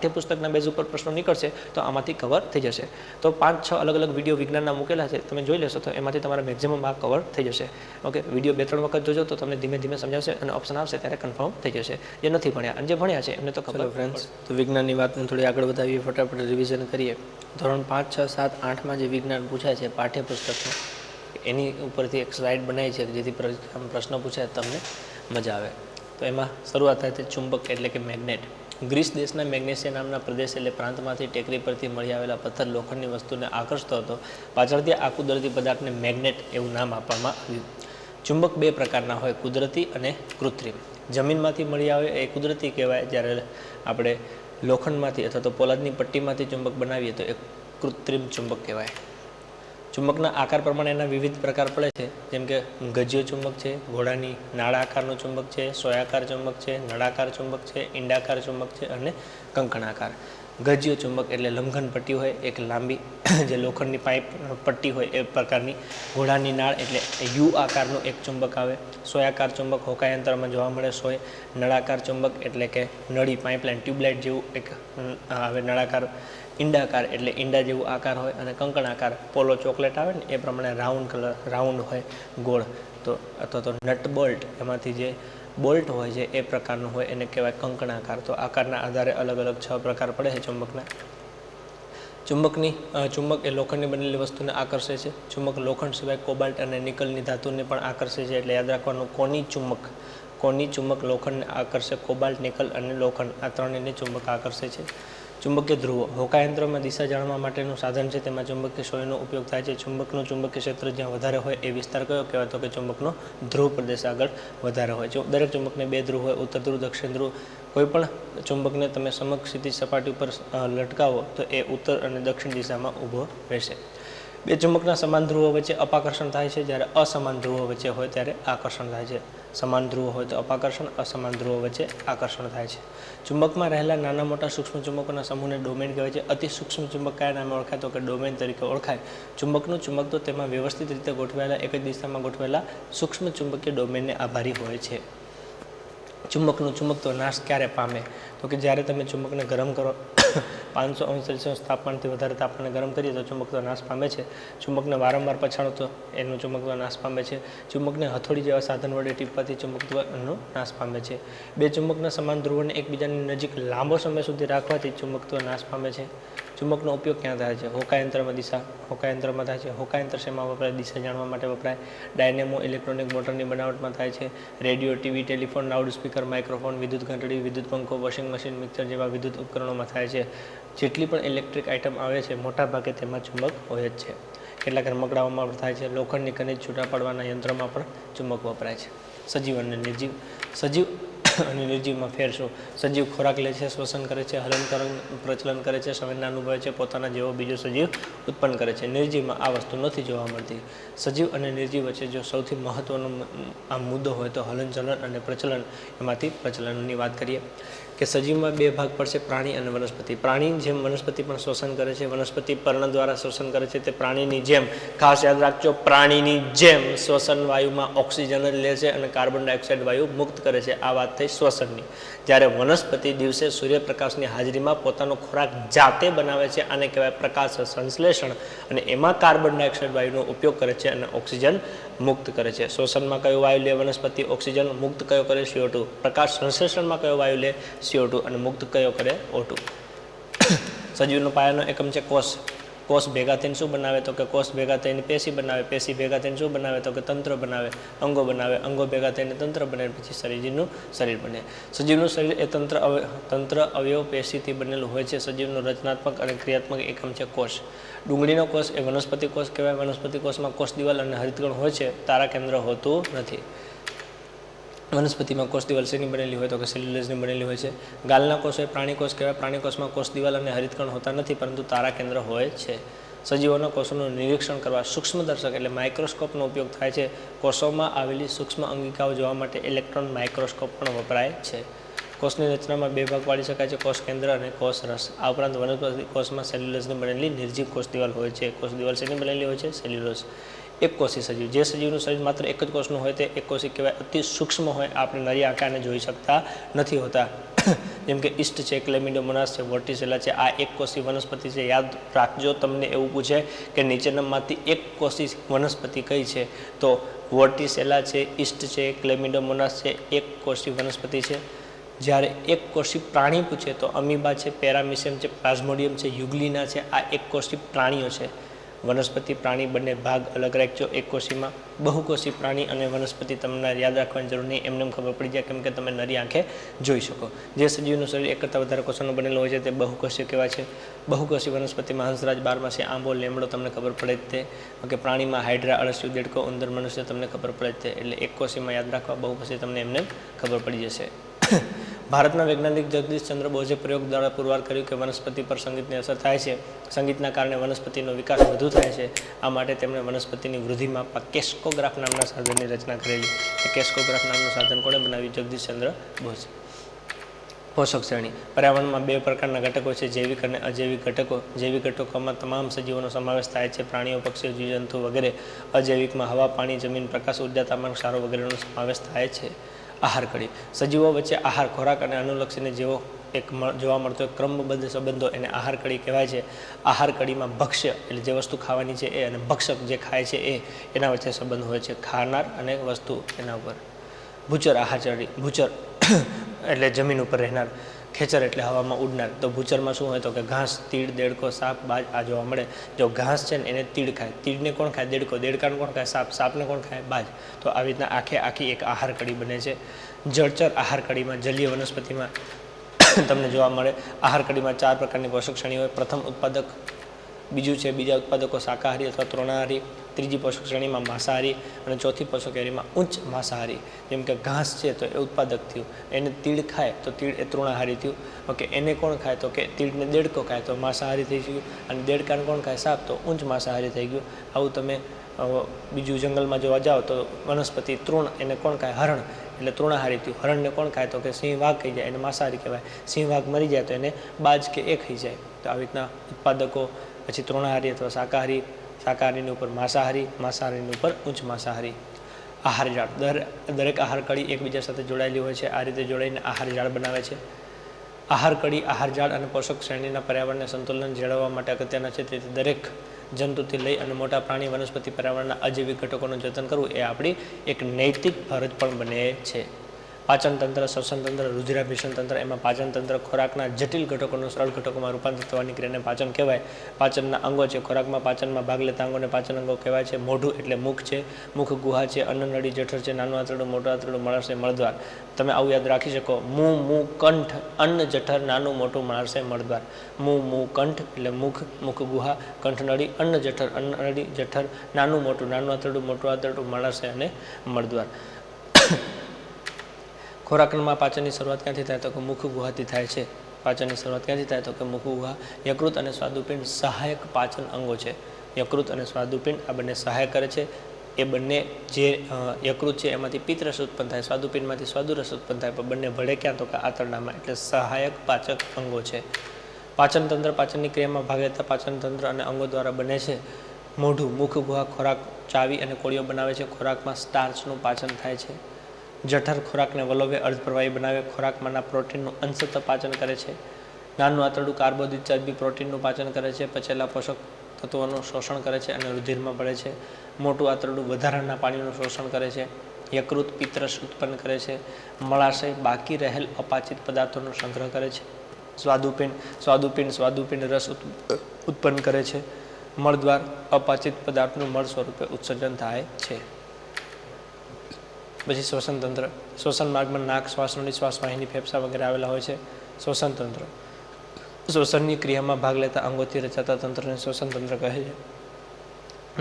પાઠ્યપુસ્તકના base ઉપર પ્રશ્નો નીકળશે તો આમાંથી કવર થઈ જશે. તો 5-6 અલગ અલગ વિડીયો વિજ્ઞાનના મૂકેલા છે, તમે જોઈ લેશો તો એમાંથી તમારા મેક્સિમમ આ કવર થઈ જશે. ઓકે, વિડીયો 2-3 વખત જોજો તો તમને ધીમે ધીમે સમજાવશે અને ઓપ્શન આવશે ત્યારે કન્ફર્મ થઈ જશે. જે નથી ભણ્યા અને જે ભણ્યા છે એમને તો ખબર. ફ્રેન્ડ્સ, તો વિજ્ઞાનની વાતને થોડી આગળ વધાવીએ, ફટાફટ રિવિઝન કરીએ. ધોરણ 5, 6, 7, 8માં જે વિજ્ઞાન પૂછાય છે પાઠ્યપુસ્તકનું, એની ઉપરથી એક સ્લાઇડ બનાવી છે જેથી પ્રશ્ન પૂછાય તમને મજા આવે. તો એમાં શરૂઆત થાય છે ચુંબક એટલે કે મેગ્નેટ. ગ્રીસ દેશના મેગ્નેશિયા નામના પ્રદેશ એટલે પ્રાંતમાંથી ટેકરી પરથી મળી આવેલા પથ્થર લોખંડની વસ્તુને આકર્ષતો હતો. પાછળથી આ કુદરતી પદાર્થને મેગ્નેટ એવું નામ આપવામાં આવ્યું. ચુંબક 2 પ્રકારના હોય, કુદરતી અને કૃત્રિમ. જમીનમાંથી મળી આવે એ કુદરતી કહેવાય, જ્યારે આપણે લોખંડમાંથી અથવા તો પોલાદની પટ્ટીમાંથી ચુંબક બનાવીએ તો એ કૃત્રિમ ચુંબક કહેવાય. ચુંબકના આકાર પ્રમાણે એના વિવિધ પ્રકાર પડે છે, જેમ કે ગજ્યો ચુંબક છે, ઘોડાની નાળા આકારનો ચુંબક છે, સોયાકાર ચુંબક છે, નળાકાર ચુંબક છે, ઈંડાકાર ચુંબક છે અને કંકણાકાર. ગજ્યો ચુંબક એટલે લંઘન પટ્ટી હોય, એક લાંબી જે લોખંડની પાઇપ પટ્ટી હોય એ પ્રકારની. ઘોડાની નાળ એટલે યુ આકારનું એક ચુંબક આવે. સોયાકાર ચુંબક હોકાયંત્રમાં જોવા મળે સોય. નળાકાર ચુંબક એટલે કે નળી પાઇપલાઇન ટ્યુબલાઇટ જેવું એક આવે નળાકાર. ઈંડાકાર એટલે ઈંડા જેવું આકાર હોય અને કંકણાકાર પોલો ચોકલેટ આવે ને એ પ્રમાણે રાઉન્ડ હોય, ગોળ. તો અથવા તો નટ બોલ્ટ એમાંથી જે બોલ્ટ હોય છે એ પ્રકારનું હોય, એને કહેવાય કંકણાકાર. તો આકારના આધારે અલગ અલગ 6 પ્રકાર પડે છે ચુંબકના. ચુંબક એ લોખંડની બનેલી વસ્તુને આકર્ષે છે. ચુંબક લોખંડ સિવાય કોબાલ્ટ અને નિકલની ધાતુને પણ આકર્ષે છે, એટલે યાદ રાખવાનું કોની ચુંબક લોખંડને આકર્ષે. કોબાલ્ટ, નિકલ અને લોખંડ આ ત્રણેયને ચુંબક આકર્ષે છે. ચુંબકીય ધ્રુવો હોકાયંત્રમાં દિશા જાણવા માટેનું સાધન છે, તેમાં ચુંબકીય સોયનો ઉપયોગ થાય છે. ચુંબકનું ચુંબકીય ક્ષેત્ર જ્યાં વધારે હોય એ વિસ્તાર કયો કહેવાય? તો કે ચુંબકનો ધ્રુવ પ્રદેશ આગળ વધારે હોય. દરેક ચુંબકને 2 ધ્રુવ હોય, ઉત્તર ધ્રુવ, દક્ષિણ ધ્રુવ. કોઈ પણ ચુંબકને તમે સમક્ષિતિજ સપાટી ઉપર લટકાવો તો એ ઉત્તર અને દક્ષિણ દિશામાં ઊભો રહેશે. 2 ચુંબકના સમાન ધ્રુવો વચ્ચે અપાકર્ષણ થાય છે, જ્યારે અસમાન ધ્રુવો વચ્ચે હોય ત્યારે આકર્ષણ થાય છે. સમાન ધ્રુવો હોય તો અપાકર્ષણ, અસમાન ધ્રુવો વચ્ચે આકર્ષણ થાય છે. ચુંબકમાં રહેલા નાના મોટા સૂક્ષ્મ ચુંબકોના સમૂહને ડોમેન કહેવાય છે. અતિ સૂક્ષ્મ ચુંબક કયા નામે ઓળખાય? તો કે ડોમેન તરીકે ઓળખાય. ચુંબકનું ચુંબક તો તેમાં વ્યવસ્થિત રીતે ગોઠવાયેલા એક જ દિશામાં ગોઠવાયેલા સૂક્ષ્મ ચુંબકીય ડોમેનને આભારી હોય છે. ચુંબકનું ચુંબકત્વ નાશ ક્યારે પામે? તો કે જ્યારે તમે ચુંબકને ગરમ કરો 500°C તાપમાનથી વધારે તાપમાને ગરમ કરીએ તો ચુંબકત્વ નાશ પામે છે. ચુંબકને વારંવાર પછાડો તો એનું ચુંબકત્વ નાશ પામે છે. ચુંબકને હથોડી જેવા સાધન વડે ટીપવાથી ચુંબકત્વનો નાશ પામે છે. 2 ચુંબકના સમાન ધ્રુવોને એકબીજાની નજીક લાંબો સમય સુધી રાખવાથી ચુંબકત્વ નાશ પામે છે. ચુંબકનો ઉપયોગ ક્યાં થાય છે? હોકાયંત્રમાં થાય છે. હોકાયંત્ર શેમાં વપરાય? દિશા જાણવા માટે વપરાય. ડાયનેમો ઇલેક્ટ્રોનિક મોટરની બનાવટમાં થાય છે. Radio, TV, telephone, loud speaker, microphone, વિદ્યુત ઘંટડી, વિદ્યુત પંખો, વોશિંગ મશીન, મિક્સર જેવા વિદ્યુત ઉપકરણોમાં થાય છે. જેટલી પણ ઇલેક્ટ્રિક આઇટમ આવે છે મોટાભાગે તેમાં ચુંબક હોય જ છે. કેટલાક રમકડાઓમાં પણ થાય છે. લોખંડની ખનિજ છૂટા પાડવાના યંત્રોમાં પણ ચુંબક વપરાય છે. સજીવ અને નિર્જીવ. સજીવ અને નિર્જીવમાં ફેર શું? સજીવ ખોરાક લે છે, શ્વસન કરે છે, હલનચલન પ્રચલન કરે છે, સંવેદના અનુભવે છે, પોતાના જેવો બીજો સજીવ ઉત્પન્ન કરે છે. નિર્જીવમાં આ વસ્તુ નથી જોવા મળતી. સજીવ અને નિર્જીવ વચ્ચે જો સૌથી મહત્વનો આ મુદ્દો હોય તો હલનચલન અને પ્રચલન. એમાંથી પ્રચલનની વાત કરીએ કે સજીવમાં 2 ભાગ પડશે, પ્રાણી અને વનસ્પતિ. પ્રાણી જેમ વનસ્પતિ પણ શ્વસન કરે છે. વનસ્પતિ પર્ણ દ્વારા શ્વસન કરે છે. તે પ્રાણીની જેમ, ખાસ યાદ રાખજો, પ્રાણીની જેમ શ્વસન વાયુમાં ઓક્સિજન જ લે છે અને કાર્બન ડાયોક્સાઇડ વાયુ મુક્ત કરે છે. આ વાત થઈ શ્વસનની. જ્યારે વનસ્પતિ દિવસે સૂર્યપ્રકાશની હાજરીમાં પોતાનો ખોરાક જાતે બનાવે છે, આને કહેવાય પ્રકાશ સંશ્લેષણ, અને એમાં કાર્બન ડાયોક્સાઇડ વાયુનો ઉપયોગ કરે છે અને ઓક્સિજન મુક્ત કરે છે. શ્વસનમાં કયો વાયુ લે વનસ્પતિ? ઓક્સિજન. મુક્ત કયો કરે? CO2. પ્રકાશ સંશ્લેષણમાં કયો વાયુ લે? CO2. અને મુક્ત કયો કરે? O2. સજીવનો પાયાનો એકમ છે કોષ. કોષ ભેગા થઈને શું બનાવે? તો કે કોષ ભેગા થઈને પેશી બનાવે. પેશી ભેગા થઈને શું બનાવે? તો કે તંત્ર બનાવે. અંગો બનાવે. અંગો ભેગા થઈને તંત્ર બને, પછી સજીવનું શરીર બને. સજીવનું શરીર એ તંત્ર અવયવ પેશીથી બનેલું હોય છે. સજીવનો રચનાત્મક અને ક્રિયાત્મક એકમ છે કોષ. ડુંગળીનો કોષ એ વનસ્પતિ કોષ કહેવાય. વનસ્પતિ કોષમાં કોષ દિવાલ અને હરિતગણ હોય છે, તારા કેન્દ્ર હોતું નથી. વનસ્પતિમાં કોષ દિવાલ શેની બનેલી હોય? તો કે સેલ્યુલોઝની બનેલી હોય છે. ગાલના કોષ એ પ્રાણી કોષ કહેવાય. પ્રાણી કોષમાં કોષ દિવાલ અને હરિતકણ હોતા નથી, પરંતુ તારા કેન્દ્ર હોય છે. સજીવોના કોષોનું નિરીક્ષણ કરવા સૂક્ષ્મદર્શક એટલે માઇક્રોસ્કોપનો ઉપયોગ થાય છે. કોષોમાં આવેલી સૂક્ષ્મ અંગિકાઓ જોવા માટે ઇલેક્ટ્રોન માઇક્રોસ્કોપ પણ વપરાય છે. કોષની રચનામાં 2 ભાગ પાડી શકાય છે, કોષ કેન્દ્ર અને કોષ રસ. આ ઉપરાંત વનસ્પતિ કોષમાં સેલ્યુલોઝની બનેલી નિર્જીવ કોષ દિવાલ હોય છે. કોષ દિવાલ શેની બનેલી હોય છે? સેલ્યુલોઝ. એકકોષી સજીવ. જે સજીવનું શરીર માત્ર એક જ કોષનું હોય તે એકકોષી કહેવાય. અતિ સૂક્ષ્મ હોય, આપણે નરી આંખે જોઈ શકતા નથી હોતા. જેમ કે ઈસ્ટ છે, ક્લેમિડોમોનાસ છે, વર્ટિસેલા છે, આ એકકોષી વનસ્પતિ છે. યાદ રાખજો, તમને એવું પૂછે કે નીચેનામાંથી એકકોષી વનસ્પતિ કઈ છે, તો વર્ટિસેલા છે, ઈસ્ટ છે, ક્લેમિડોમોનાસ છે, એકકોષી વનસ્પતિ છે. જ્યારે એકકોષી પ્રાણી પૂછે તો અમીબા છે, પેરામિશિયમ છે, પ્લાઝ્મોડિયમ છે, યુગ્લિના છે, આ એકકોષી પ્રાણીઓ છે. વનસ્પતિ પ્રાણી બંને ભાગ અલગ રાખજો એકકોષીમાં. બહુકોષી પ્રાણી અને વનસ્પતિ તમને યાદ રાખવાની જરૂર નહીં, એમને ખબર પડી જાય, કેમ કે તમે નરી આંખે જોઈ શકો. જે સજીવનું શરીર એક કરતાં વધારે કોષોનું બનેલું હોય છે તે બહુકોષી કહેવાય છે. બહુકોષી વનસ્પતિમાં હંસરાજ, બારમાસી, આંબો, લીમડો તમને ખબર પડે જ તે. કે પ્રાણીમાં હાઇડ્રા, અળસિયું, દેડકો, ઉંદર, મનુષ્ય તમને ખબર પડે જ તે. એટલે એકકોષીમાં યાદ રાખવા, બહુકોષી તમને એમને ખબર પડી જશે. ભારતના વૈજ્ઞાનિક જગદીશચંદ્ર બોઝે પ્રયોગ દ્વારા પુરવાર કર્યું કે વનસ્પતિ પર સંગીતની અસર થાય છે. સંગીતના કારણે વનસ્પતિનો વિકાસ વધુ થાય છે. આ માટે તેમણે વનસ્પતિની વૃદ્ધિ માપવા કેસ્કોગ્રાફ નામના સાધનની રચના કરેલી. કેસ્કોગ્રાફ નામનું સાધન કોણે બનાવ્યું? જગદીશચંદ્ર બોઝ. પોષક શ્રેણી. પર્યાવરણમાં બે પ્રકારના ઘટકો છે, જૈવિક અને અજૈવિક ઘટકો. જૈવિક ઘટકોમાં તમામ સજીવોનો સમાવેશ થાય છે, પ્રાણીઓ, પક્ષીઓ, જીવજંતુ વગેરે. અજૈવિકમાં હવા, પાણી, જમીન, પ્રકાશ, ઉર્જા, તાપમાન, ક્ષારો વગેરેનો સમાવેશ થાય છે. આહાર કડી. સજીવો વચ્ચે આહાર, ખોરાક અને અનુલક્ષીને જેવો એક જોવા મળતો ક્રમબદ્ધ સંબંધો એને આહાર કડી કહેવાય છે. આહાર કડીમાં ભક્ષ્ય એટલે જે વસ્તુ ખાવાની છે એ, અને ભક્ષક જે ખાય છે એ, એના વચ્ચે સંબંધ હોય છે. ખાનાર અને વસ્તુ એના ઉપર. ભૂચર આહાર કડી. ભૂચર એટલે જમીન ઉપર રહેનાર. ખેચર એટલે હવામાં ઉડનાર. તો ભૂચરમાં શું હોય તો કે ઘાસ, તીડ, દેડકો, સાપ, બાજ આ જોવા મળે. જો ઘાસ છે ને એને તીડ ખાય, તીડને કોણ ખાય? દેડકો, દેડકાને કોણ ખાય? સાપ, સાપને કોણ ખાય? બાજ. તો આવી રીતના આખી એક આહાર કડી બને છે. જળચર આહાર કડીમાં, જલીય વનસ્પતિમાં તમને જોવા મળે. આહાર કડીમાં 4 પ્રકારની પોષક શ્રેણી હોય. પ્રથમ ઉત્પાદક, બીજું છે બીજા ઉત્પાદકો શાકાહારી અથવા તૃણાહારી, ત્રીજી પોષક શ્રેણીમાં માંસાહારી, અને ચોથી પોષક શ્રેણીમાં ઉચ્ચ માંસાહારી. જેમ કે ઘાસ છે તો એ ઉત્પાદક થયું, એને તીડ ખાય તો તીડ એ તૃણાહારી થયું. ઓકે, એને કોણ ખાય તો કે તીડને દેડકો ખાય તો માંસાહારી થઈ ગયું, અને દેડકાને કોણ ખાય? સાપ, તો ઉચ્ચ માંસાહારી થઈ ગયું. આવું તમે બીજું જંગલમાં જોવા જાઓ તો વનસ્પતિ તૃણ, એને કોણ ખાય? હરણ, એટલે તૃણાહારી થયું. હરણને કોણ ખાય તો કે સિંહ, વાઘ ખાઈ જાય, એને માંસાહારી કહેવાય. સિંહ, વાઘ મરી જાય તો એને બાજ કે એ ખાઈ જાય. તો આવી રીતના ઉત્પાદકો. પછી તૃણાહારી અથવા શાકાહારી, શાકાહારીની ઉપર માંસાહારી, માંસાહારીની ઉપર ઉચ્ચ માંસાહારી. આહાર જાળ. દરેક આહાર કડી એકબીજા સાથે જોડાયેલી હોય છે. આ રીતે જોડાઈને આહાર જાળ બનાવે છે. આહાર કડી, આહાર જાળ અને પોષક શ્રેણીના પર્યાવરણને સંતુલન જાળવવા માટે અગત્યના છે. તેથી દરેક જંતુથી લઈ અને મોટા પ્રાણી, વનસ્પતિ, પર્યાવરણના અજૈવિક ઘટકોનું જતન કરવું એ આપણી એક નૈતિક ફરજ પણ બને છે. પાચન તંત્ર, શ્વસન તંત્ર, રુધિરાભિસરણ તંત્ર. એમાં પાચન તંત્ર ખોરાકના જટિલ ઘટકોનું સરળ ઘટકોમાં રૂપાંતર થવાની ક્રિયાને પાચન કહેવાય. પાચનના અંગો છે. ખોરાકમાં પાચનમાં ભાગ લેતા અંગોને પાચન અંગો કહેવાય છે. મોઢું એટલે મુખ છે, મુખ ગુહા છે, અન્નનળી, જઠર છે, નાનું આંતરડું, મોટું આંતરડું, મળાશય, મળદ્વાર. તમે આવું યાદ રાખી શકો. મું, કંઠ, અન્ન, જઠર, નાનું મોટું, મળાશય, મળદ્વાર. મું, કંઠ એટલે મુખ, મુખ ગુહા, કંઠનળી, અન્ન, જઠર, અન્નનળી, જઠર, નાનું આંતરડું, મોટું આંતરડું, મળાશય અને મળદ્વાર. ખોરાકમાં પાચનની શરૂઆત ક્યાંથી થાય તો કે મુખ ગુહાથી થાય છે. પાચનની શરૂઆત ક્યાંથી થાય તો કે મુખ ગુહા. યકૃત અને સ્વાદુપિંડ સહાયક પાચન અંગો છે. યકૃત અને સ્વાદુપિંડ આ બંને સહાય કરે છે. એ બંને જે યકૃત છે એમાંથી પિત્તરસ ઉત્પન્ન થાય, સ્વાદુપિંડમાંથી સ્વાદુરસ ઉત્પન્ન થાય, પણ બંને ભળે ક્યાં તો કે આંતરડામાં. એટલે સહાયક પાચક અંગો છે. પાચન તંત્ર પાચનની ક્રિયામાં ભાગ લેતા પાચન તંત્ર અને અંગો દ્વારા બને છે. મોઢું, મુખ ગુહા ખોરાક ચાવી અને કોળીઓ બનાવે છે. ખોરાકમાં સ્ટાર્ચનું પાચન થાય છે. જઠર ખોરાકને વલોવે, અર્ધપ્રવાહી બનાવે. ખોરાકમાંના પ્રોટીનનું અંશતઃ પાચન કરે છે. નાનું આંતરડું કાર્બોદિત, ચરબી, પ્રોટીનનું પાચન કરે છે. પચેલા પોષક તત્વોનું શોષણ કરે છે અને રુધિરમાં ભળે છે. મોટું આંતરડું વધારાના પાણીનું શોષણ કરે છે. યકૃત પિત્તરસ ઉત્પન્ન કરે છે. મળાશય બાકી રહેલ અપાચિત પદાર્થોનો સંગ્રહ કરે છે. સ્વાદુપિંડ રસ ઉત્પન્ન કરે છે. મળદ્વાર અપાચિત પદાર્થનું મળ સ્વરૂપે ઉત્સર્જન થાય છે. પછી શ્વસન તંત્ર. શ્વસન માર્ગમાં નાક, શ્વાસનળી, શ્વાસવાહિની, ફેફસા વગેરે આવેલા હોય છે. શ્વસન તંત્ર શ્વસનની ક્રિયામાં ભાગ લેતા અંગોથી રચાતા તંત્રને શ્વસન તંત્ર કહે છે.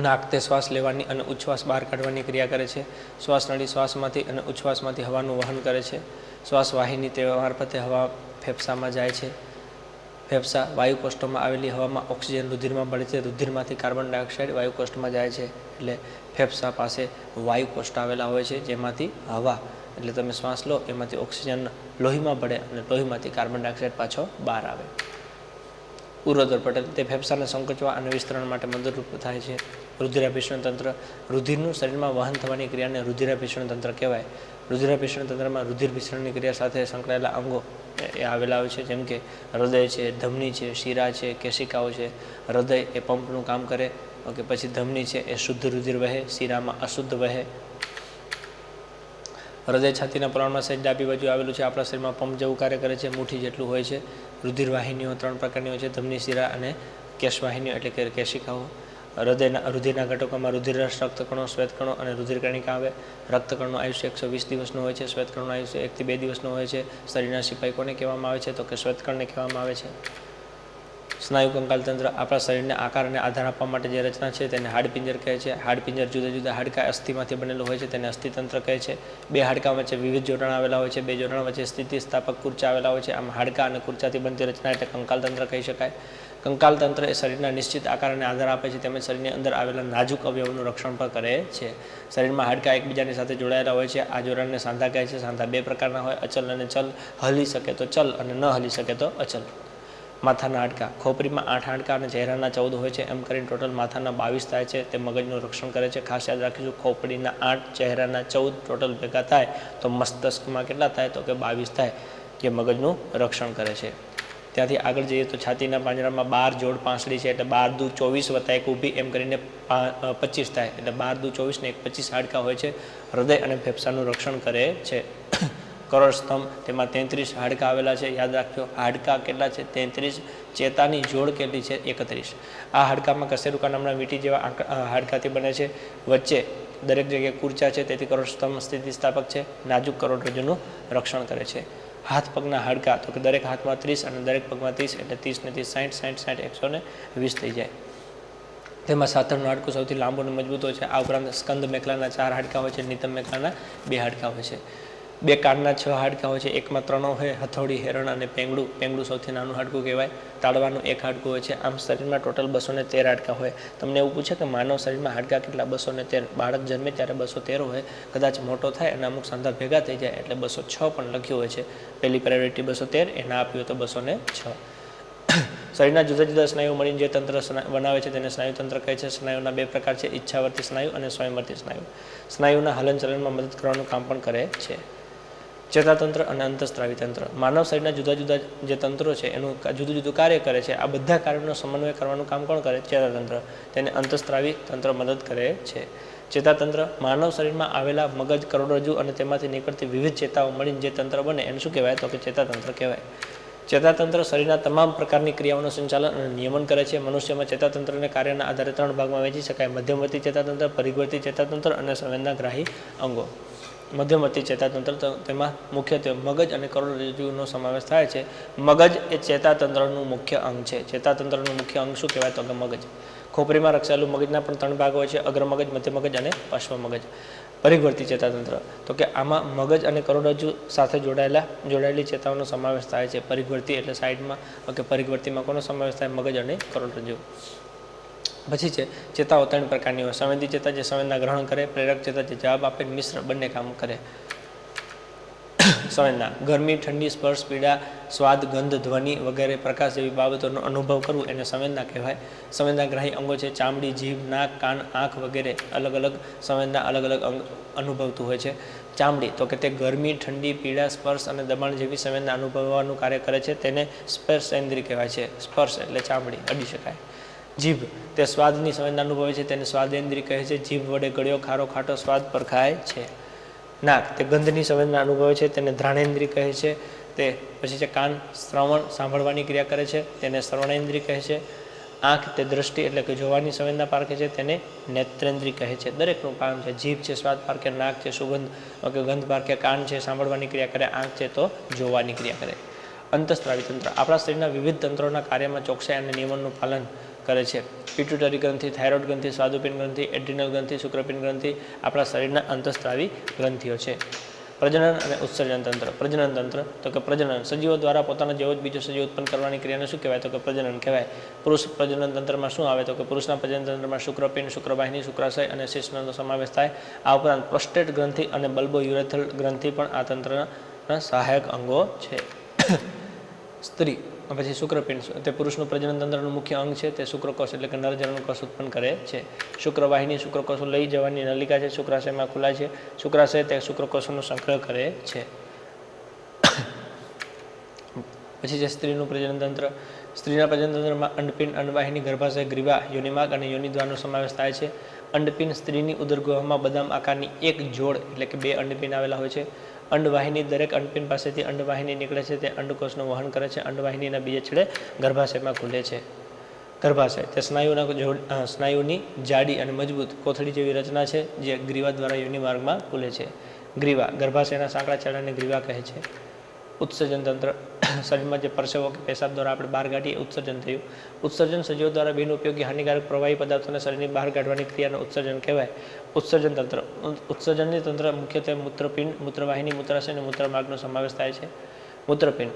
નાક તે શ્વાસ લેવાની અને ઉચ્છ્વાસ બહાર કાઢવાની ક્રિયા કરે છે. શ્વાસનળી શ્વાસમાંથી અને ઉચ્છ્વાસમાંથી હવાનું વહન કરે છે. શ્વાસવાહિની તે મારફતે હવા ફેફસામાં જાય છે. ફેફસા વાયુકોષ્ઠમાં આવેલી હવામાં ઓક્સિજન રુધિરમાં ભળે છે. રુધિરમાંથી કાર્બન ડાયોક્સાઇડ વાયુકોષ્ઠમાં જાય છે. એટલે ફેફસા પાસે વાયુકોષ્ઠ આવેલા હોય છે, જેમાંથી હવા એટલે તમે શ્વાસ લો એમાંથી ઓક્સિજન લોહીમાં ભળે અને લોહીમાંથી કાર્બન ડાયોક્સાઇડ પાછો બહાર આવે. ઉરોદર પટલ તે ફેફસાને સંકોચવા અને વિસ્તરણ માટે મદદરૂપ થાય છે. રુધિરાભિસરણ તંત્ર, રુધિરનું શરીરમાં વહન થવાની ક્રિયાને રુધિરાભિસરણ તંત્ર કહેવાય. રુધિરાભિસરણ તંત્રમાં રુધિરભિસરણની ક્રિયા સાથે સંકળાયેલા અંગો એ આવેલા હોય છે, જેમ કે હૃદય છે, ધમની છે, શિરા છે, કેશિકાઓ છે. હૃદય એ પંપનું કામ કરે. ઓકે, પછી ધમની છે એ શુદ્ધ રુધિર વહે, શિરામાં અશુદ્ધ વહે. હૃદય છાતીના પ્રમાણમાં સહેજ ડાબી બાજુ આવેલું છે. આપણા શરીરમાં પંપ જેવું કાર્ય કરે છે, મુઠ્ઠી જેટલું હોય છે. રુધિરવાહિનીઓ 3 પ્રકારની હોય છે, ધમની, શિરા અને કેશવાહિનીઓ એટલે કે કેશિકાઓ. રુધિરના ઘટકોમાં રુધિરરસ, રક્તકણો, શ્વેતકણો અને રુધિરકણિકા આવે. રક્તકણનું આયુષ્ય 120 દિવસનું હોય છે. શ્વેતકણનું આયુષ્ય 1 થી 2 દિવસનું હોય છે. શરીરના સિપાઈ કોને કહેવામાં આવે છે? તો કે શ્વેતકણને કહેવામાં આવે છે. સ્નાયુ કંકાલ તંત્ર આપણા શરીરને આકાર અને આધાર આપવા માટે જે રચના છે તેને હાડપિંજર કહે છે. હાડપિંજર જુદા જુદા હાડકાં અસ્થિમાંથી બનેલું હોય છે, તેને અસ્થિતંત્ર કહે છે. 2 હાડકાં વચ્ચે વિવિધ જોડાણ આવેલા હોય છે. 2 જોડાણ વચ્ચે સ્થિતિસ્થાપક કુર્ચા આવેલા હોય છે. આમ હાડકાં અને કુર્ચાથી બનતી રચના એટલે કંકાલ તંત્ર કહી શકાય. કંકાલ તંત્ર એ શરીરના નિશ્ચિત આકાર અને આધાર આપે છે, તેમજ શરીરની અંદર આવેલા નાજુક અવયવોનું રક્ષણ પણ કરે છે. શરીરમાં હાડકાં એકબીજાની સાથે જોડાયેલા હોય છે. આ જોડાણને સાંધા કહે છે. સાંધા 2 પ્રકારના હોય, અચલ અને ચલ. હલી શકે તો ચલ અને ન હલી શકે તો અચલ. માથાના હાડકાં, ખોપરીમાં 8 હાડકાં અને ચહેરાના 14 હોય છે. એમ કરીને ટોટલ માથાના 22 થાય છે. તે મગજનું રક્ષણ કરે છે. ખાસ યાદ રાખીશું, ખોપરીના 8, ચહેરાના 14 ટોટલ ભેગા થાય તો મસ્તિષ્કમાં કેટલા થાય? તો કે 22 થાય, જે મગજનું રક્ષણ કરે છે. ત્યાંથી આગળ જઈએ તો છાતીના પાંજરામાં 12 જોડ પાંસળી છે, એટલે 12 દુ 24 વત્તા 1 ઊભી, એમ કરીને 25 થાય. એટલે 12 દુ 24 ને 25 હાડકાં હોય છે. હૃદય અને ફેફસાનું રક્ષણ કરે છે. કરોડ સ્તંભ, તેમાં 33 હાડકાં આવેલા છે. યાદ રાખજો, હાડકાં કેટલા છે? 33. ચેતાની જોડ કેટલી છે? 31. આ હાડકામાં કશેરુકા નામના વીંટી જેવા હાડકાથી બને છે. વચ્ચે દરેક જગ્યાએ કુર્ચા છે, તેથી કરોડ સ્તંભ સ્થિતિસ્થાપક છે. નાજુક કરોડરજ્જુનું રક્ષણ કરે છે. હાથ પગના હાડકાં, તો કે દરેક હાથમાં 30 અને દરેક પગમાં 30, એટલે 30 ને 30 60, 60 60 120 થઈ જાય. તેમાં સાથળનું હાડકું સૌથી લાંબુ અને મજબૂત હોય છે. આ ઉપરાંત સ્કંદ મેખલાના 4 હાડકાં હોય છે. નિતંબ મેખલાના 2 હાડકાં હોય છે. 2 કાનના 6 હાડકાં હોય છે. એકમાં 3 હોય, હથોડી, હેરણ અને પેંગડું. પેંગડું સૌથી નાનું હાડકું કહેવાય. તાળવાનું 1 હાડકું હોય છે. આમ શરીરમાં ટોટલ 213 હાડકાં હોય. તમને એવું પૂછે કે માનવ શરીરમાં હાડકાં કેટલા? 213. બાળક જન્મે ત્યારે 213 હોય. કદાચ મોટો થાય અને અમુક સાંધા ભેગા થઈ જાય એટલે 206 પણ લખ્યું હોય છે. પહેલી પ્રાયોરિટી 213, એ ના આપ્યું તો 206. શરીરના જુદા જુદા સ્નાયુઓ મળીને જે તંત્ર બનાવે છે તેને સ્નાયુતંત્ર કહે છે. સ્નાયુના 2 પ્રકાર છે, ઈચ્છાવર્તી સ્નાયુ અને સ્વયંવર્તી સ્નાયુ. સ્નાયુના હલનચલનમાં મદદ કરવાનું કામ પણ કરે છે. ચેતાતંત્ર અને અંતઃસ્ત્રાવી તંત્ર. માનવ શરીરના જુદા જુદા જે તંત્રો છે એનું જુદું જુદું કાર્ય કરે છે. આ બધા કાર્યોનો સમન્વય કરવાનું કામ કોણ કરે? ચેતાતંત્ર. તેને અંતઃસ્ત્રાવી તંત્ર મદદ કરે છે. ચેતાતંત્ર માનવ શરીરમાં આવેલા મગજ, કરોડરજ્જુ અને તેમાંથી નીકળતી વિવિધ ચેતાઓ મળીને જે તંત્ર બને એને શું કહેવાય? તો કે ચેતાતંત્ર કહેવાય. ચેતાતંત્ર શરીરના તમામ પ્રકારની ક્રિયાઓનું સંચાલન અને નિયમન કરે છે. મનુષ્યમાં ચેતાતંત્રને કાર્યના આધારે 3 ભાગમાં વહેંચી શકાય: મધ્યવર્તી ચેતાતંત્ર, પરિવર્તી ચેતાતંત્ર અને સંવેદનાગ્રાહી અંગો. મધ્યવર્તી ચેતાતંત્ર, તેમાં મુખ્યત્વે મગજ અને કરોડરજ્જુનો સમાવેશ થાય છે. મગજ એ ચેતાતંત્રનું મુખ્ય અંગ છે. ચેતાતંત્રનું મુખ્ય અંગ શું કહેવાય? તો કે મગજ. ખોપરીમાં રક્ષાયેલું મગજના પણ 3 ભાગ હોય છે: અગ્ર મગજ, મધ્ય મગજ અને પશ્વ મગજ. પરિવર્તી ચેતાતંત્ર, તો કે આમાં મગજ અને કરોડરજ્જુ સાથે જોડાયેલી ચેતાઓનો સમાવેશ થાય છે. પરિવર્તી એટલે સાઈડમાં, ઓકે, પરિવર્તીમાં કોનો સમાવેશ થાય? મગજ અને કરોડરજ્જુ. પછી છે ચેતાઓ 3 પ્રકારની હોય: સંવેદી ચેતા જે સંવેદના ગ્રહણ કરે, પ્રેરક ચેતા જે જવાબ આપે, મિશ્ર બંને કામ કરે. સંવેદના: ગરમી, ઠંડી, સ્પર્શ, પીડા, સ્વાદ, ગંધ, ધ્વનિ વગેરે પ્રકાશ જેવી બાબતોનો અનુભવ કરવું એને સંવેદના કહેવાય. સંવેદનાગ્રાહી અંગો છે ચામડી, જીભ, નાક, કાન, આંખ વગેરે. અલગ અલગ સંવેદના અલગ અલગ અંગ અનુભવતું હોય છે. ચામડી, તો કે તે ગરમી, ઠંડી, પીડા, સ્પર્શ અને દબાણ જેવી સંવેદના અનુભવવાનું કાર્ય કરે છે. તેને સ્પર્શેન્દ્રિય કહેવાય છે. સ્પર્શ એટલે ચામડી, અડી શકાય. જીભ, તે સ્વાદની સંવેદના અનુભવે છે. તેને સ્વાદેન્દ્રિય કહે છે. જીભ વડે ગળ્યો ખારો ખાટો સ્વાદ પરખાય છે. નાક, તે ગંધની સંવેદના અનુભવે છે. તેને ઘ્રાણેન્દ્રિય કહે છે. તે પછી છે કાન, શ્રવણ સાંભળવાની ક્રિયા કરે છે. તેને શ્રવણેન્દ્રિય કહે છે. આંખ, તે દ્રષ્ટિ એટલે કે જોવાની સંવેદના પારખે છે. તેને નેત્રેન્દ્રિય કહે છે. દરેકનું કામ છે. જીભ છે સ્વાદ પારખે, નાક છે સુગંધ કે ગંધ પારખે, કાન છે સાંભળવાની ક્રિયા કરે, આંખ છે તો જોવાની ક્રિયા કરે. અંતઃસ્ત્રાવી તંત્ર આપણા શરીરના વિવિધ તંત્રોના કાર્યમાં ચોકસાઈ અને નિયમનનું પાલન કરે છે. પિટ્યુટરી ગ્રંથિ, થાઇરોઇડ ગ્રંથિ, સ્વાદુપિંડ ગ્રંથિ, એડ્રિનલ ગ્રંથિ, શુક્રપિંડ ગ્રંથિ આપણા શરીરના અંતઃસ્ત્રાવી ગ્રંથિઓ છે. પ્રજનન અને ઉત્સર્જન તંત્ર. પ્રજનન તંત્ર, તો કે પ્રજનન સજીવો દ્વારા પોતાના જેવો જ બીજો સજીવ ઉત્પન્ન કરવાની ક્રિયાને શું કહેવાય? તો કે પ્રજનન કહેવાય. પુરુષ પ્રજનન તંત્રમાં શું આવે? તો કે પુરુષના પ્રજનન તંત્રમાં શુક્રપિંડ, શુક્રવાહિની, શુક્રાશય અને શિશ્નનો સમાવેશ થાય. આ ઉપરાંત પ્રોસ્ટેટ ગ્રંથિ અને બલ્બો યુરેથ્રલ ગ્રંથિ પણ આ તંત્રના સહાયક અંગો છે. સ્ત્રી પછી શુક્રપિંડ તે પુરુષનું પ્રજનન તંત્રનું મુખ્ય અંગ છે. તે શુક્રકોષ એટલે કે નરજનનકોષ ઉત્પન્ન કરે છે. શુક્રવાહિની શુક્રકોષો લઈ જવાની નલિકા છે. શુક્રાશયમાં ખુલાય છે. શુક્રાશય તે શુક્રકોષોનો સંગ્રહ કરે છે. પછી છે સ્ત્રીનું પ્રજનન તંત્ર. સ્ત્રીના પ્રજનન તંત્રમાં અંડપિંડ, અંડવાહિની, ગર્ભાશય, ગ્રીવા, યોનિમાર્ગ અને યોનિદ્વારનો સમાવેશ થાય છે. અંડપિંડ સ્ત્રીની ઉદરગૃહમાં બદામ આકારની એક જોડ એટલે કે 2 અંડપિંડ આવેલા હોય છે. અંડવાહિની દરેક અંડપિંડ પાસેથી અંડવાહિની નીકળે છે. તે અંડકોષનું વહન કરે છે. અંડવાહિનીના બીજે છેડે ગર્ભાશયમાં ખુલે છે. ગર્ભાશય તે સ્નાયુની જાડી અને મજબૂત કોથળી જેવી રચના છે જે ગ્રીવા દ્વારા યોનિમાર્ગમાં ખુલે છે. ગ્રીવા ગર્ભાશયના સાંકડા છેડાને ગ્રીવા કહે છે. ઉત્સર્જન તંત્ર શરીરમાં જે પરસેવો કે પેશાબ દ્વારા આપણે બહાર કાઢીએ ઉત્સર્જન થયું. ઉત્સર્જન સજીવો દ્વારા બિનઉપયોગી હાનિકારક પ્રવાહી પદાર્થોને શરીરની બહાર કાઢવાની ક્રિયાને ઉત્સર્જન કહેવાય. ઉત્સર્જન તંત્ર ઉત્સર્જનની તંત્ર મુખ્યત્વે મૂત્રપિંડ, મૂત્રવાહિની, મૂત્રાશય અને મૂત્રમાર્ગનો સમાવેશ થાય છે. મૂત્રપિંડ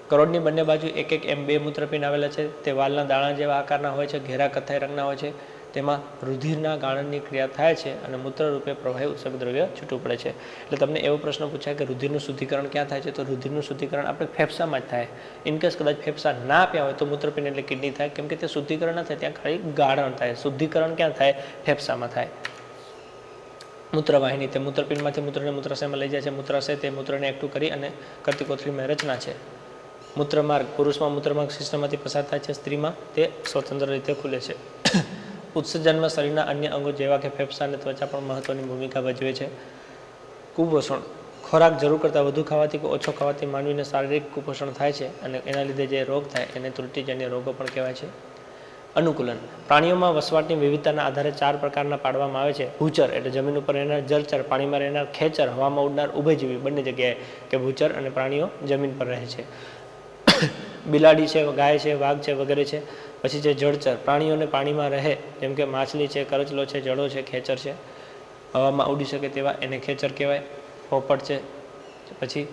કરોડની બંને બાજુ એક એમ 2 મૂત્રપિંડ આવેલા છે. તે વાલના દાણા જેવા આકારના હોય છે. ઘેરા કથ્થાઈ રંગના હોય છે. તેમાં રુધિરના ગાળણની ક્રિયા થાય છે અને મૂત્ર રૂપે પ્રવાહી ઉત્સર્ગ દ્રવ્ય છૂટું પડે છે. એટલે તમને એવો પ્રશ્ન પૂછાય કે રુધિરનું શુદ્ધિકરણ ક્યાં થાય છે? તો રુધિરનું શુદ્ધિકરણ આપણે ફેફસામાં જ થાય. ઇનકેસ કદાચ ફેફસા ના આપ્યા હોય તો મૂત્રપિંડ એટલે કિડની થાય, કેમ કે તે શુદ્ધિકરણ ના થાય, ત્યાં ખાલી ગાળણ થાય. શુદ્ધિકરણ ક્યાં થાય? ફેફસામાં થાય. મૂત્રવાહિની તે મૂત્રપિંડમાંથી મૂત્રને મૂત્રાશયમાં લઈ જાય છે. મૂત્રાશય તે મૂત્રને એકઠું કરી અને કરતી કોથળીમાં રચના છે. મૂત્રમાર્ગ પુરુષમાં મૂત્રમાર્ગ સિસ્ટમમાંથી પસાર થાય છે. સ્ત્રીમાં તે સ્વતંત્ર રીતે ખુલે છે. ઉત્સર્જનમાં શરીરના અન્ય અંગો જેવા કે ફેફસા અને ત્વચા પણ મહત્વની ભૂમિકા ભજવે છે. કુપોષણ ખોરાક જરૂર કરતાં વધુ ખાવાથી કે ઓછો ખાવાથી માનવીને શારીરિક કુપોષણ થાય છે અને એના લીધે જે રોગ થાય એને ત્રુટિજન્ય રોગો પણ કહેવાય છે. અનુકૂલન પ્રાણીઓમાં વસવાટની વિવિધતાના આધારે 4 પ્રકારના પાડવામાં આવે છે. ભૂચર એટલે જમીન ઉપર રહેનાર, જળચર પાણીમાં રહેનાર, ખેચર હવામાં ઉડનાર, ઉભયજીવી બંને જગ્યાએ કે ભૂચર અને પ્રાણીઓ જમીન પર રહે છે. બિલાડી છે, ગાય છે, વાઘ છે વગેરે છે. પછી છે જળચર પ્રાણીઓને પાણીમાં રહે જેમ કે માછલી છે, કરચલો છે, જળો છે, ખેચર છે. હવામાં ઉડી શકે તેવા એને ખેચર કહેવાય. પોપટ છે, પછી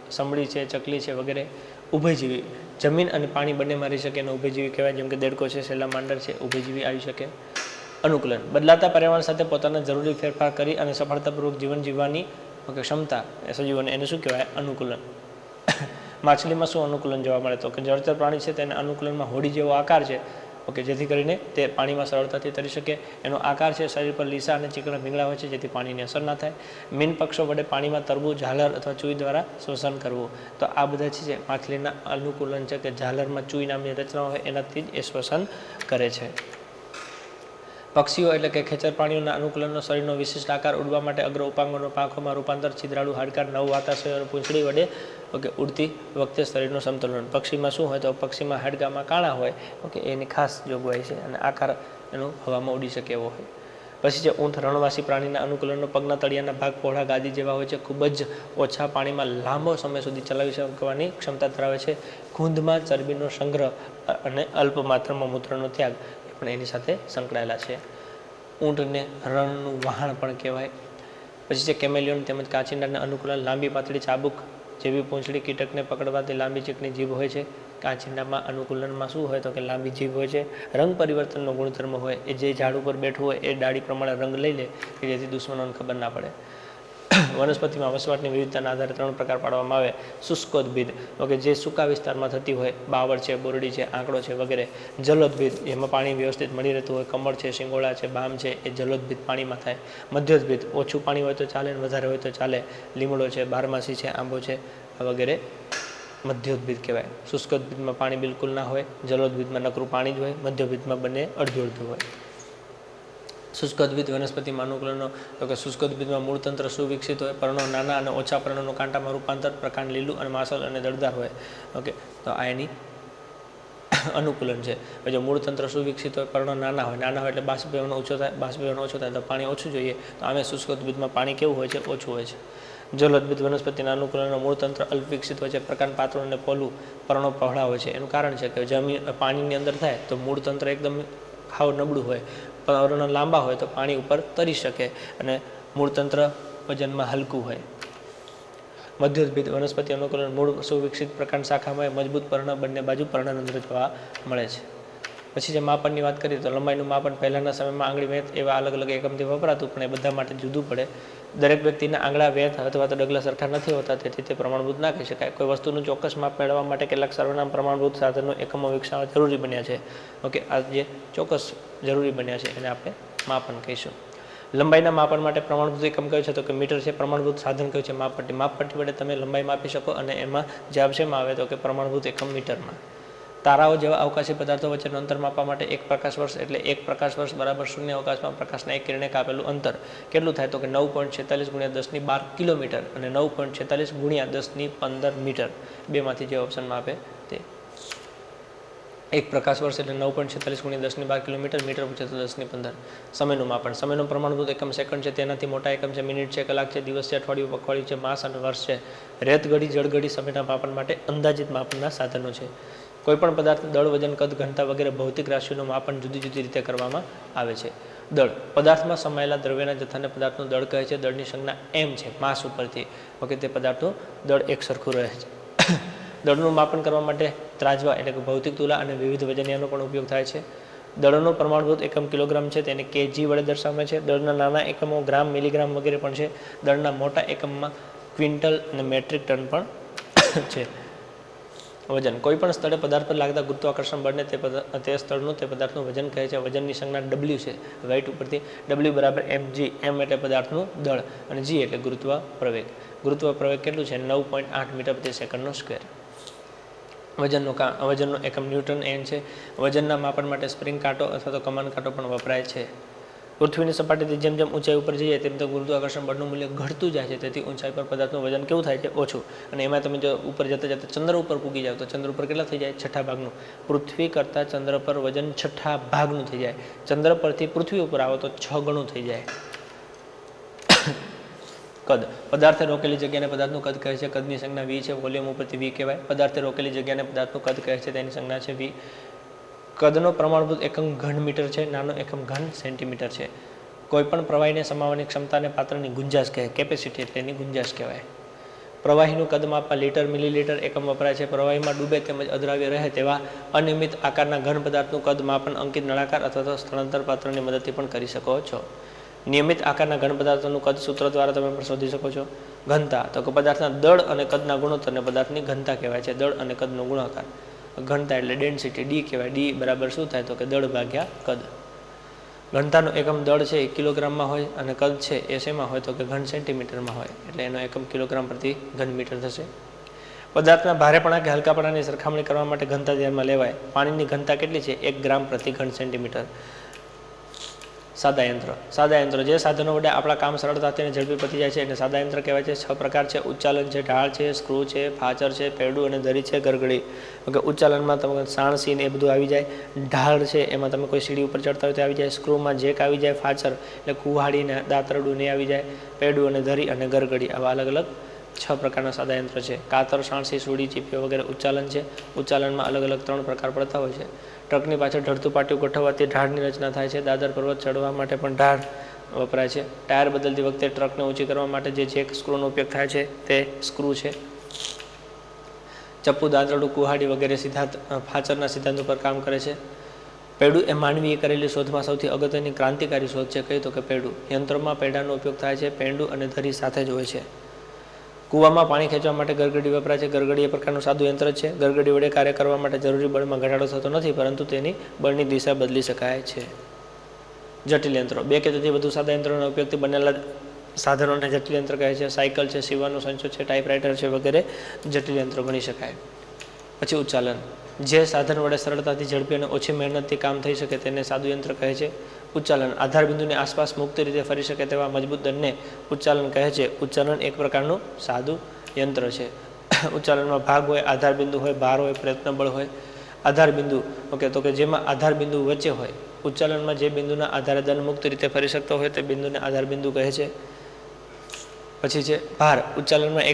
સમડી છે, ચકલી છે વગેરે. ઉભયજીવી જમીન અને પાણી બંનેમાં રહી શકે એને ઉભયજીવી કહેવાય. જેમ કે દેડકો છે, સેલામાંડર છે, ઉભયજીવી આવી શકે. અનુકૂલન બદલાતા પર્યાવરણ સાથે પોતાના જરૂરી ફેરફાર કરી અને સફળતાપૂર્વક જીવન જીવવાની ક્ષમતા એ સજીવોને એને શું કહેવાય? અનુકૂલન. માછલીમાં શું અનુકૂલન જોવા મળે? તો કે જળચર પ્રાણી છે તેને અનુકૂલનમાં હોડી જેવો આકાર છે. જેથી કરીને તે પાણીમાં સરળતાથી તરી શકે. એનો આકાર છે શરીર પર લીસા અને ચીકણા ભીંગડા હોય છે જેથી પાણીની અસર ના થાય. મીન પક્ષો વડે પાણીમાં તરવું, ઝાલર અથવા ચૂઈ દ્વારા શ્વસન કરવું. તો આ બધા છે માછલીના અનુકૂલન છે કે ઝાલરમાં ચૂઈ નામની રચના હોય એનાથી જ એ શ્વસન કરે છે. પક્ષીઓ એટલે કે ખેચર પ્રાણીઓના અનુકૂલનનો શરીરનો વિશિષ્ટ આકાર, ઉડવા માટે અગ્ર ઉપાંગોનો પાંખોમાં રૂપાંતર, છિદ્રાળુ હાડકાં, 9 વાતાશયો અને પૂંછડી વડે ઉડતી વખતે શરીરનું સંતુલન. પક્ષીમાં શું હોય? તો પક્ષીમાં હાડકામાં કાણા હોય. એની ખાસ જોગવાઈ છે અને આકાર એનો હવામાં ઉડી શકે એવો હોય. પછી છે ઊંટ રણવાસી પ્રાણીના અનુકૂલનનો પગના તળિયાના ભાગ પહોળા ગાદી જેવા હોય છે. ખૂબ જ ઓછા પાણીમાં લાંબો સમય સુધી ચલાવી શકવાની ક્ષમતા ધરાવે છે. ખૂંદમાં ચરબીનો સંગ્રહ અને અલ્પ માત્રામાં મૂત્રનો ત્યાગ પણ એની સાથે સંકળાયેલા છે. ઊંટને રણનું વહાણ પણ કહેવાય. પછી છે કેમેલિયન તેમજ કાચિંડાના અનુકૂલન લાંબી પાતળી ચાબુક જેવી પૂંછડી, કીટકને પકડવાથી લાંબી ચીકણી જીભ હોય છે. કાચિંડામાં અનુકૂલનમાં શું હોય? તો કે લાંબી જીભ હોય છે. રંગ પરિવર્તનનો ગુણધર્મ હોય. એ જે ઝાડ ઉપર બેઠું હોય એ ડાળી પ્રમાણે રંગ લઈ લે કે જેથી દુશ્મનોને ખબર ના પડે. વનસ્પતિમાં વસવાટની વિવિધતાના આધારે 3 પ્રકાર પાડવામાં આવે. શુષ્કોદ્ભિદ જે સૂકા વિસ્તારમાં થતી હોય, બાવળ છે, બોરડી છે, આંકડો છે વગેરે. જલોદ્ભિદ એમાં પાણી વ્યવસ્થિત મળી રહેતું હોય. કમળ છે, શિંગોળા છે, બામ છે એ જલોદ્ભિદ પાણીમાં થાય. મધ્યોદ્ભિદ ઓછું પાણી હોય તો ચાલે, વધારે હોય તો ચાલે. લીમડો છે, બારમાસી છે, આંબો છે વગેરે મધ્યોદ્ભિદ કહેવાય. શુષ્કોદ્ભિદમાં પાણી બિલકુલ ના હોય. જલોદ્ભિદમાં નકરું પાણી જ હોય. મધ્યોદ્ભિદમાં બંને અડધું અડધું હોય. શુષ્કોદ્ભિદ વનસ્પતિમાં અનુકૂલનો તો કે શુષ્કોદ્ભિદમાં મૂળતંત્ર સુવિકસિત હોય. પર્ણો નાના અને ઓછા પર્ણોનું કાંટામાં રૂપાંતર, પ્રકાંડ લીલું અને માસલ અને દળદાર હોય. તો આ એની અનુકૂલન છે. જો મૂળતંત્ર સુવિકસિત હોય, પર્ણો નાના હોય એટલે બાષ્પીભવન ઓછો થાય. બાષ્પીભવન ઓછું થાય તો પાણી ઓછું જોઈએ. તો આમે શુષ્કોદ્ભિદમાં પાણી કેવું હોય છે? ઓછું હોય છે. જલોદ્ભિદ વનસ્પતિના અનુકૂલનનો મૂળતંત્ર અલ્પ વિકસિત હોય છે. પ્રકાંડ પાતળું અને પોલું, પર્ણો પહોળા હોય છે. એનું કારણ છે કે જમીન પાણીની અંદર થાય તો મૂળતંત્ર એકદમ હાવ નબળું હોય. પર્ણો લાંબા હોય તો પાણી ઉપર તરી શકે અને મૂળતંત્ર વજનમાં હલકું હોય. મધ્યોદ્ભિદ વનસ્પતિ અનુકૂલન મૂળ સુવિકસિત પ્રકાંડ શાખામાં મજબૂત પર્ણ બંને બાજુ પર્ણરંધ્ર જોવા મળે છે. પછી જે માપનની વાત કરીએ તો લંબાઈનું માપન પહેલાંના સમયમાં આંગળી વેંત એવા અલગ અલગ એકમથી વપરાતું, પણ એ બધા માટે જુદું પડે. દરેક વ્યક્તિના આંગળા વેંત અથવા તો ડગલા સરખા નથી હોતા, તેથી તે પ્રમાણભૂત ના કહી શકાય. કોઈ વસ્તુનું ચોક્કસ માપ મેળવવા માટે કેટલાક સર્વનામ પ્રમાણભૂત સાધનો એકમો વિકસાવવા જરૂરી બન્યા છે. ઓકે, આ જે ચોક્કસ જરૂરી બન્યા છે એને આપણે માપન કહીશું. લંબાઈના માપન માટે પ્રમાણભૂત એકમ કયો છે તો કે મીટર છે. પ્રમાણભૂત સાધન કયું છે? માપપટ્ટી. માપપટ્ટી વડે તમે લંબાઈ માપી શકો અને એમાં જવાબ શેમાં આવે તો કે પ્રમાણભૂત એકમ મીટરમાં. તારાઓ જેવા અવકાશી પદાર્થો વચ્ચેનું અંતર માપવા માટે 1 પ્રકાશ વર્ષ એટલે 1 પ્રકાશ વર્ષ બરાબર શૂન્ય અવકાશમાં પ્રકાશના એક કિરણે કાપેલું અંતર કેટલું થાય તો કે 9.46 × 10^12 કિલોમીટર અને 9.46 × 10^15 મીટર. બેમાંથી જે ઓપ્શનમાં આપે તે. 1 પ્રકાશ વર્ષ એટલે 9.46 × 10^12 કિલોમીટર, મીટર પૂછે તો 10^15. સમયનું માપન. સમયનું પ્રમાણભૂત એકમ સેકન્ડ છે. તેનાથી મોટા એકમ છે મિનિટ છે, કલાક છે, દિવસ છે, અઠવાડિયું, પખવાડિયું છે, માસ અને વર્ષ છે. રેતગડી, જળગડી સમયના માપન માટે અંદાજિત માપનના સાધનો છે. કોઈપણ પદાર્થ દળ, વજન, કદ, ઘનતા વગેરે ભૌતિક રાશિઓનું માપન જુદી જુદી રીતે કરવામાં આવે છે. દળ. પદાર્થમાં સમાયેલા દ્રવ્યના જથ્થાને પદાર્થનું દળ કહે છે. દળની સંજ્ઞા m છે માસ ઉપરથી. ઓકે, તે પદાર્થનું દળ એક સરખું રહે છે. દળનું માપન કરવા માટે ત્રાજવા એટલે કે ભૌતિક તુલા અને વિવિધ વજનિયાનો પણ ઉપયોગ થાય છે. દળનો પ્રમાણભૂત એકમ કિલોગ્રામ છે, તેને kg વડે દર્શાવાય છે. દળના નાના એકમો ગ્રામ, મિલીગ્રામ વગેરે પણ છે. દળના મોટા એકમમાં ક્વિન્ટલ અને મેટ્રિક ટન પણ છે. વજન. કોઈ પણ સ્થળે પદાર્થ પર લાગતા ગુરુત્વાકર્ષણ બળને તે સ્થળનું તે પદાર્થનું વજન કહે છે. વજનની સંજ્ઞા W છે, વેઇટ ઉપરથી. W બરાબર mg. m એટલે પદાર્થનું દળ અને g એટલે ગુરુત્વ પ્રવેગ. ગુરુત્વ પ્રવેગ કેટલું છે? 9.8 મીટર પ્રતિ સેકન્ડનો સ્ક્વેર. વજનનો એકમ ન્યૂટન n છે. વજનના માપન માટે સ્પ્રિંગ કાંટો અથવા તો કમાન કાંટો પણ વપરાય છે. પૃથ્વીની સપાટીથી જેમ જેમ ઊંચાઈ ઉપર જઈએ તેમ તેમ ગુરુત્વાકર્ષણ બળનું મૂલ્ય ઘટતું જાય છે. તેથી ઊંચાઈ પર પદાર્થનું વજન કેવું થાય છે? ઓછું. અને એમાં તમે જો ઉપર જતા જતા ચંદ્ર ઉપર પૂગી જાવ તો ચંદ્ર ઉપર કેટલા થઈ જાય? 6ઠા ભાગનું. પૃથ્વી કરતાં ચંદ્ર પર વજન 6ઠા ભાગનું થઈ જાય. ચંદ્ર પરથી પૃથ્વી ઉપર આવો તો 6 ગણું થઈ જાય. કદ. પદાર્થે રોકેલી જગ્યાને પદાર્થનું કદ કહે છે. કદની સંજ્ઞા v છે. વોલ્યુમ ઉપરથી v કહેવાય. પદાર્થે રોકેલી જગ્યાને પદાર્થનું કદ કહે છે, તેની સંજ્ઞા છે v. કદનો પ્રમાણભૂત એકમ ઘન મીટર છે. નાનો એકમ ઘન સેન્ટીમીટર છે. કોઈપણ પ્રવાહીને સમાવવાની ક્ષમતાને પાત્રની ગુંજાશ કહે. કેપેસિટી એટલે એની ગુંજાશ કહેવાય. પ્રવાહીનું કદ માપવા લીટર, મિલીલીટર એકમ વપરાય છે. પ્રવાહીમાં ડૂબે તેમજ અદ્રાવ્ય રહે તેવા અનિયમિત આકારના ઘન પદાર્થનું કદ માપન અંકિત નળાકાર અથવા તો સ્થળાંતર પાત્રની મદદથી પણ કરી શકો છો. નિયમિત આકારના ઘન પદાર્થોનું કદ સૂત્ર દ્વારા તમે પણ શોધી શકો છો. ઘનતા તો કે પદાર્થના દળ અને કદના ગુણોત્તરને પદાર્થની ઘનતા કહેવાય છે. દળ અને કદનો ગુણાકાર. ઘનતા એટલે ડેન્સિટી d કહેવાય. d બરાબર શું થાય તો કે દળ ભાગ્યા કદ. ઘનતાનો એકમ દળ છે એ કિલોગ્રામમાં હોય અને કદ છે એ શેમાં હોય તો કે ઘન સેન્ટીમીટરમાં હોય. એટલે એનો એકમ કિલોગ્રામ પ્રતિ ઘન મીટર થશે. પદાર્થના ભારેપણા કે હલકાપણાની સરખામણી કરવા માટે ઘનતા ધ્યાનમાં લેવાય. પાણીની ઘનતા કેટલી છે? 1 ગ્રામ પ્રતિ ઘન સેન્ટીમીટર. સાદા યંત્ર. સાદા યંત્રો જે સાધનો વડે આપણા કામ સરળતાથી અને ઝડપી પતી જાય છે એને સાદા યંત્ર કહેવાય છે. 6 પ્રકાર છે. ઉચ્ચાલન છે, ઢાળ છે, સ્ક્રૂ છે, ફાચર છે, પેરડું અને ધરી છે, ગરગડી. ઓકે, ઉચ્ચાલનમાં તમે સાણ, સીન એ બધું આવી જાય. ઢાળ છે એમાં તમે કોઈ સીડી ઉપર ચડતા હોય તો આવી જાય. સ્ક્રૂમાં જેક આવી જાય. ફાચર એટલે કુહાડી ને દાંતરડું ને આવી જાય. પેરડું અને ધરી અને ગરગડી આવા અલગ અલગ 6 પ્રકારના સાદા યંત્ર છે. કાતર, સાણસી, સુડી, ચીપીઓ વગેરે ઉચ્ચાલન છે. ઉચ્ચાલનમાં અલગ અલગ 3 પ્રકાર પડતા હોય છે. ટ્રકની પાછળ ઢળતું પાટિયું ગોઠવવાથી ઢાળની રચના થાય છે. દાદર પર્વત ચડવા માટે પણ ઢાળ વપરાય છે. ટાયર બદલતી વખતે ટ્રકને ઊંચી કરવા માટે જે જેક સ્ક્રૂનો ઉપયોગ થાય છે તે સ્ક્રૂ છે. ચપ્પુ, દાંતરડું, કુહાડી વગેરે સિદ્ધાંત ફાચરના સિદ્ધાંત ઉપર કામ કરે છે. પેરડું એ માનવીએ કરેલી શોધમાં સૌથી અગત્યની ક્રાંતિકારી શોધ છે. કઈ તો કે પેરડું. યંત્રોમાં પેરડાનો ઉપયોગ થાય છે. પેરડું અને ધરી સાથે જ હોય છે. કૂવામાં પાણી ખેંચવા માટે ગરગડી વપરાય છે. ગરગડી એ પ્રકારનું સાદું યંત્ર છે. ગરગડી વડે કાર્ય કરવા માટે જરૂરી બળમાં ઘટાડો થતો નથી, પરંતુ તેની બળની દિશા બદલી શકાય છે. જટિલ યંત્રો. 2 કે તેથી વધુ સાદા યંત્રોના ઉપયોગથી બનેલા સાધનોને જટિલ યંત્ર કહે છે. સાયકલ છે, સીવવાનો સંચો છે, ટાઈપરાઇટર છે વગેરે જટિલ યંત્રો ગણી શકાય. પછી ઉચ્ચાલન. જે સાધન વડે સરળતાથી, ઝડપી અને ઓછી મહેનતથી કામ થઈ શકે તેને સાદું યંત્ર કહે છે. ઉચ્ચાલન. આધાર બિંદુની આસપાસ મુક્ત રીતે ફરી શકે તેવા મજબૂત દંડને ઉચ્ચાલન કહે છે. ઉચ્ચાલન એક પ્રકારનું સાદું યંત્ર છે. ઉચ્ચાલનમાં ભાગ હોય, આધાર બિંદુ હોય, ભાર હોય, પ્રયત્ન બળ હોય. આધાર બિંદુ ઓકે તો કે જેમાં આધાર બિંદુ વચ્ચે હોય. ઉચ્ચાલનમાં જે બિંદુના આધારે દંડ મુક્ત રીતે ફરી શકતો હોય તે બિંદુને આધાર બિંદુ કહે છે. પછી છે ભાર. ઉચ્ચાલનમાં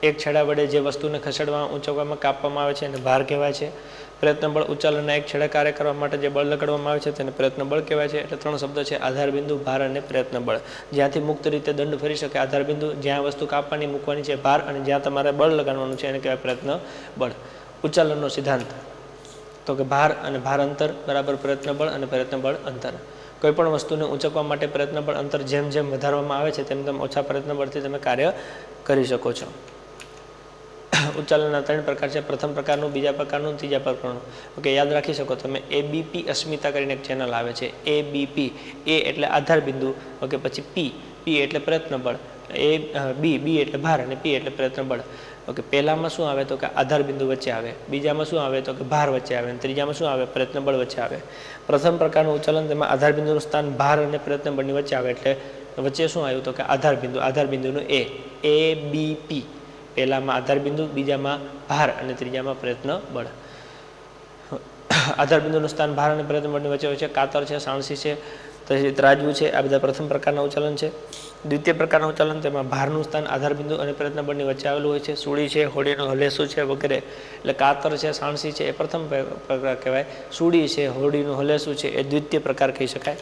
એક છેડા વડે જે વસ્તુને ખસેડવામાં, ઊંચકવામાં, કાપવામાં આવે છે એને ભાર કહેવાય છે. પ્રયત્ન બળ. ઉચ્ચાલનના એક છેડે કાર્ય કરવા માટે જે બળ લગાડવામાં આવે છે તેને પ્રયત્ન બળ કહેવાય છે. એટલે 3 શબ્દો છે: આધાર બિંદુ, ભાર અને પ્રયત્ન બળ. જ્યાંથી મુક્ત રીતે દંડ ફરી શકે આધાર બિંદુ, જ્યાં વસ્તુ કાપવાની મૂકવાની છે ભાર, અને જ્યાં તમારે બળ લગાડવાનું છે એને કહેવાય પ્રયત્ન બળ. ઉચ્ચાલનનો સિદ્ધાંત. તો કે ભાર અને ભાર અંતર બરાબર પ્રયત્ન બળ અને પ્રયત્ન બળ અંતર. કોઈપણ વસ્તુને ઊંચકવા માટે પ્રયત્ન બળ અંતર જેમ જેમ વધારવામાં આવે છે તેમ તેમ ઓછા પ્રયત્ન બળથી તમે કાર્ય કરી શકો છો. ઉચ્ચાલનના 3 પ્રકાર છે. પ્રથમ પ્રકારનું, બીજા પ્રકારનું, ત્રીજા પ્રકારનું. ઓકે, યાદ રાખી શકો તમે. ABP અસ્મિતા કરીને એક ચેનલ આવે છે. ABP, A એટલે આધાર બિંદુ, ઓકે, પછી P એટલે પ્રયત્ન બળ, B એટલે ભાર અને P એટલે પ્રયત્ન બળ. ઓકે, પહેલામાં શું આવે તો કે આધાર બિંદુ વચ્ચે આવે, બીજામાં શું આવે તો કે ભાર વચ્ચે આવે, અને ત્રીજામાં શું આવે પ્રયત્ન બળ વચ્ચે આવે. પ્રથમ પ્રકારનું ઉચ્ચાલન, તેમાં આધાર બિંદુનું સ્થાન ભાર અને પ્રયત્ન બળની વચ્ચે આવે, એટલે વચ્ચે શું આવ્યું તો કે આધાર બિંદુનું ABP. પહેલામાં આધાર બિંદુ, બીજામાં ભાર અને ત્રીજામાં પ્રયત્ન બળ. આધાર બિંદુનું સ્થાન ભાર અને પ્રયત્ન બળની વચ્ચે હોય છે. કાતર છે, સાણસી છે, પછી ત્રાજવું છે, આ બધા પ્રથમ પ્રકારના ઉચ્ચાલન છે. દ્વિતીય પ્રકારનું ઉચ્ચાલન, તેમાં ભારનું સ્થાન આધાર બિંદુ અને પ્રયત્ન બળની વચ્ચે આવેલું હોય છે. સૂળી છે, હોડીનું હલેસું છે વગેરે, એટલે કાતર છે, સાણસી છે એ પ્રથમ પ્રકાર કહેવાય. સૂળી છે, હોડીનું હલેસું છે એ દ્વિતીય પ્રકાર કહી શકાય.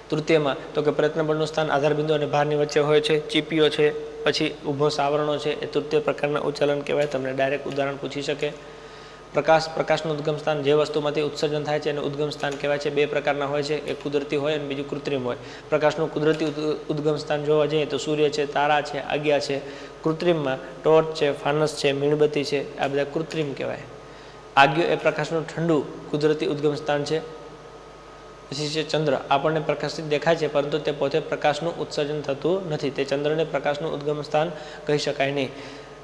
તૃતીયમાં તો કે પ્રયત્ન બળનું સ્થાન આધાર બિંદુ અને ભારની વચ્ચે હોય છે. ચીપીઓ છે, પછી ઊભો સાવરણો છે એ તૃતીય પ્રકારના ઉચ્ચાલન કહેવાય. તમને ડાયરેક્ટ ઉદાહરણ પૂછી શકે. પ્રકાશનું ઉદ્ગમ સ્થાન, જે વસ્તુમાંથી ઉત્સર્જન થાય છે એને ઉદ્ગમ સ્થાન કહેવાય છે. 2 પ્રકારના હોય છે, એક કુદરતી હોય અને બીજું કૃત્રિમ હોય. પ્રકાશનું કુદરતી ઉદ્ગમ સ્થાન જોવા જઈએ તો સૂર્ય છે, તારા છે, આજ્ઞા છે. કૃત્રિમમાં ટોર્ચ છે, ફાનસ છે, મીણબત્તી છે, આ બધા કૃત્રિમ કહેવાય. આજ્ઞા એ પ્રકાશનું ઠંડુ કુદરતી ઉદ્ગમ સ્થાન છે. પછી છે ચંદ્ર, આપણને પ્રકાશિત દેખાય છે પરંતુ તે પોતે પ્રકાશનું ઉત્સર્જન થતું નથી, તે ચંદ્રને પ્રકાશનું ઉદ્ગમ સ્થાન કહી શકાય નહીં.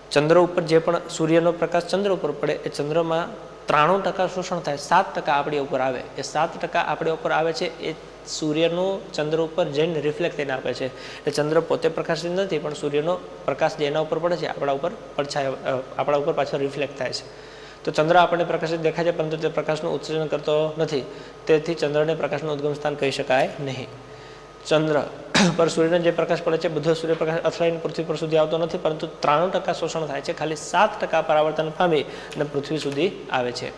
ચંદ્ર ઉપર જે પણ સૂર્યનો પ્રકાશ ચંદ્ર ઉપર પડે એ ચંદ્રમાં 93% શોષણ થાય, 7% આપણી ઉપર આવે. એ 7% આપણી ઉપર આવે છે એ સૂર્યનું ચંદ્ર ઉપર જઈને રિફ્લેક્ટ થઈને આપે છે. એટલે ચંદ્ર પોતે પ્રકાશિત નથી, પણ સૂર્યનો પ્રકાશ જેના ઉપર પડે છે આપણા ઉપર આપણા ઉપર પાછો રિફ્લેક્ટ થાય છે. તો ચંદ્ર આપણને પ્રકાશિત દેખાય છે પરંતુ તે પ્રકાશનું ઉત્સર્જન કરતો નથી, તેથી ચંદ્રને પ્રકાશનું ઉદ્ગમ સ્થાન કહી શકાય નહીં. ચંદ્ર પર સૂર્યનો જે પ્રકાશ પડે છે બધો સૂર્યપ્રકાશ અથડાઈને પૃથ્વી પર સુધી આવતો નથી, પરંતુ 93% શોષણ થાય છે. ખાલી 7% પરાવર્તન પામી અને પૃથ્વી સુધી આવે છે.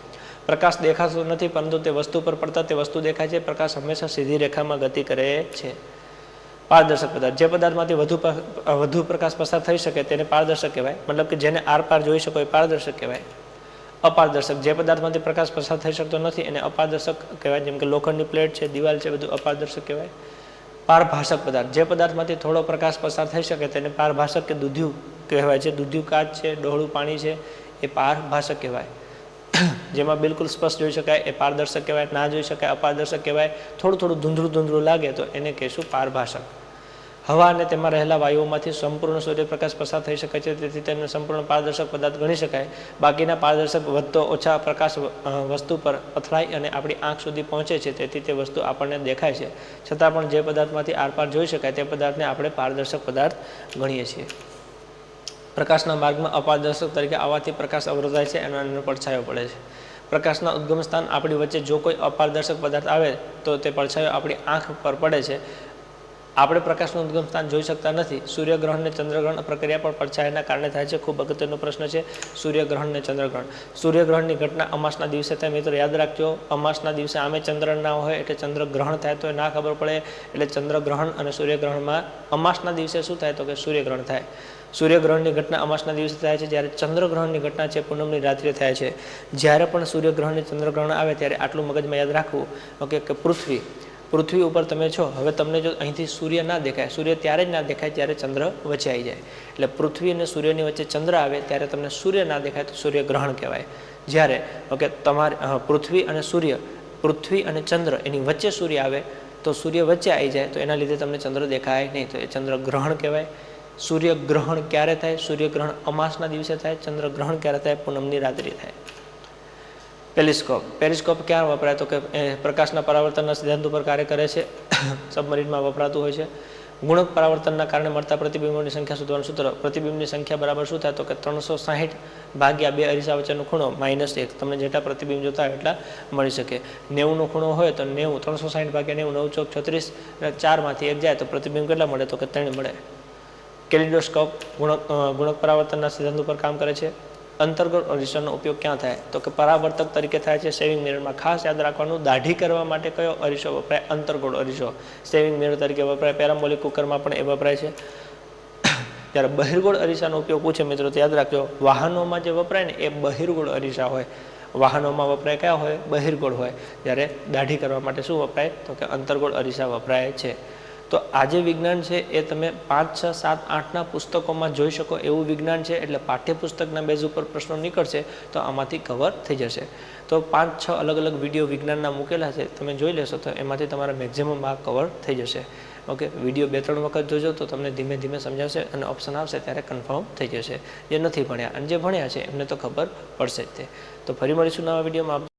પ્રકાશ દેખાતો નથી પરંતુ તે વસ્તુ પર પડતા તે વસ્તુ દેખાય છે. પ્રકાશ હંમેશા સીધી રેખામાં ગતિ કરે છે. પારદર્શક પદાર્થ, જે પદાર્થમાંથી વધુ પ્રકાશ પસાર થઈ શકે તેને પારદર્શક કહેવાય. મતલબ કે જેને આરપાર જોઈ શકો એ પારદર્શક કહેવાય. અપારદર્શક, જે પદાર્થમાંથી પ્રકાશ પસાર થઈ શકતો નથી એને અપારદર્શક કહેવાય. જેમ કે લોખંડની પ્લેટ છે, દિવાલ છે, બધું અપારદર્શક કહેવાય. પારભાષક પદાર્થ, જે પદાર્થમાંથી થોડો પ્રકાશ પસાર થઈ શકે તેને પારભાષક કે દૂધ્યું કહેવાય છે. દૂધ્યું કાચ છે, ડહોળું પાણી છે એ પારભાષક કહેવાય. જેમાં બિલકુલ સ્પષ્ટ જોઈ શકાય એ પારદર્શક કહેવાય, ના જોઈ શકાય અપારદર્શક કહેવાય. થોડું ધૂંધળું લાગે તો એને કહેશું પારભાષક. હવા અને તેમાં રહેલા વાયુઓમાંથી સંપૂર્ણ સૂર્યપ્રકાશ પસાર થઈ શકે છે, તેથી તેને સંપૂર્ણ પારદર્શક પદાર્થ ગણી શકાય. બાકીના પારદર્શક વધતો ઓછા પ્રકાશ વસ્તુ પર અથડાઈ અને આપણી આંખ સુધી પહોંચે છે, તેથી તે વસ્તુ આપણને દેખાય છે. છતાં પણ જે પદાર્થમાંથી આરપાર જોઈ શકાય તે પદાર્થને આપણે પારદર્શક પદાર્થ ગણીએ છીએ. પ્રકાશના માર્ગમાં અપારદર્શક તરીકે આવવાથી પ્રકાશ અવરોધાય છે અને એનો પડછાયો પડે છે. પ્રકાશના ઉદ્ગમ સ્થાન આપણી વચ્ચે જો કોઈ અપારદર્શક પદાર્થ આવે તો તે પડછાયો આપણી આંખ પર પડે છે. આપણે પ્રકાશનું ઉદ્ગમ સ્થાન જોઈ શકતા નથી. સૂર્યગ્રહણ અને ચંદ્રગ્રહણ પ્રક્રિયા પણ પડછાયાના કારણે થાય છે. ખૂબ અગત્યનો પ્રશ્ન છે સૂર્યગ્રહણ અને ચંદ્રગ્રહણ. સૂર્યગ્રહણની ઘટના અમાસના દિવસે થાય. મિત્રો યાદ રાખજો, અમાસના દિવસે આમે ચંદ્ર ના હોય એટલે ચંદ્રગ્રહણ થાય તો ના ખબર પડે. એટલે ચંદ્રગ્રહણ અને સૂર્યગ્રહણમાં અમાસના દિવસે શું થાય તો કે સૂર્યગ્રહણ થાય. સૂર્યગ્રહણની ઘટના અમાસના દિવસે થાય છે, જ્યારે ચંદ્રગ્રહણની ઘટના છે પૂનમની રાત્રે થાય છે. જ્યારે પણ સૂર્યગ્રહણ અને ચંદ્રગ્રહણ આવે ત્યારે આટલું મગજમાં યાદ રાખવું, ઓકે, કે પૃથ્વી ઉપર તમે છો, હવે તમને જો અહીંથી સૂર્ય ના દેખાય, સૂર્ય ત્યારે જ ના દેખાય જ્યારે ચંદ્ર વચ્ચે આવી જાય. એટલે પૃથ્વી અને સૂર્યની વચ્ચે ચંદ્ર આવે ત્યારે તમને સૂર્ય ના દેખાય તો સૂર્યગ્રહણ કહેવાય. જ્યારે ઓકે તમારે પૃથ્વી અને ચંદ્ર એની વચ્ચે સૂર્ય આવે તો સૂર્ય વચ્ચે આવી જાય તો એના લીધે તમને ચંદ્ર દેખાય નહીં, તો એ ચંદ્રગ્રહણ કહેવાય. સૂર્યગ્રહણ ક્યારે થાય? સૂર્યગ્રહણ અમાસના દિવસે થાય. ચંદ્રગ્રહણ ક્યારે થાય? પૂનમની રાત્રિ થાય. પેરિસ્કોપ ક્યાં વપરાય તો કે પ્રકાશના પરાવર્તનના સિદ્ધાંત ઉપર કાર્ય કરે છે. સબમરીનમાં વપરાતું હોય છે. ગુણક પરાવર્તનના કારણે મળતા પ્રતિબિંબોની સંખ્યા શોધવાનું સૂત્ર. પ્રતિબિંબની સંખ્યા બરાબર શું થાય તો કે 360 ભાગ્યા 2 અરીસા વચ્ચેનો ખૂણો -1. તમને જેટલા પ્રતિબિંબ જોતા હોય એટલા મળી શકે. 90નો ખૂણો હોય તો 90, 360 ભાગ્યા 90, 9 ચોક 36, 4માંથી 1 જાય તો પ્રતિબિંબ કેટલા મળે તો કે 3 મળે. કેલિડોસ્કોપ ગુણક પરાવર્તનના સિદ્ધાંત ઉપર કામ કરે છે. અંતર્ગોળ અરીસાનો ઉપયોગ ક્યાં થાય તો કે પરાવર્તક તરીકે થાય છે સેવિંગ મિરરમાં. ખાસ યાદ રાખવાનું, દાઢી કરવા માટે કયો અરીસો વપરાય? અંતર્ગોળ અરીસો સેવિંગ મિરર તરીકે વપરાય. પેરામ્બોલિક કુકરમાં પણ એ વપરાય છે. જ્યારે બહિર્ગોળ અરીસાનો ઉપયોગ પૂછે મિત્રો તો યાદ રાખજો, વાહનોમાં જે વપરાય ને એ બહિર્ગોળ અરીસા હોય. વાહનોમાં વપરાય કયા હોય? બહિર્ગોળ હોય. જ્યારે દાઢી કરવા માટે શું વપરાય? તો કે અંતર્ગોળ અરીસા વપરાય છે. તો આ જે વિજ્ઞાન છે એ તમે 5, 6, 7, 8ના પુસ્તકોમાં જોઈ શકો એવું વિજ્ઞાન છે. એટલે પાઠ્યપુસ્તકના બેઝ ઉપર પ્રશ્નો નીકળશે તો આમાંથી કવર થઈ જશે. તો 5, 6 અલગ અલગ વિડીયો વિજ્ઞાનના મૂકેલા છે, તમે જોઈ લેશો તો એમાંથી તમારા મેક્ઝિમમ આ કવર થઈ જશે. ઓકે, વિડીયો 2-3 વખત જોજો તો તમને ધીમે ધીમે સમજાવશે અને ઓપ્શન આવશે ત્યારે કન્ફર્મ થઈ જશે. જે નથી ભણ્યા અને જે ભણ્યા છે એમને તો ખબર પડશે જ તે. તો ફરી મળીશું નવા વિડીયોમાં.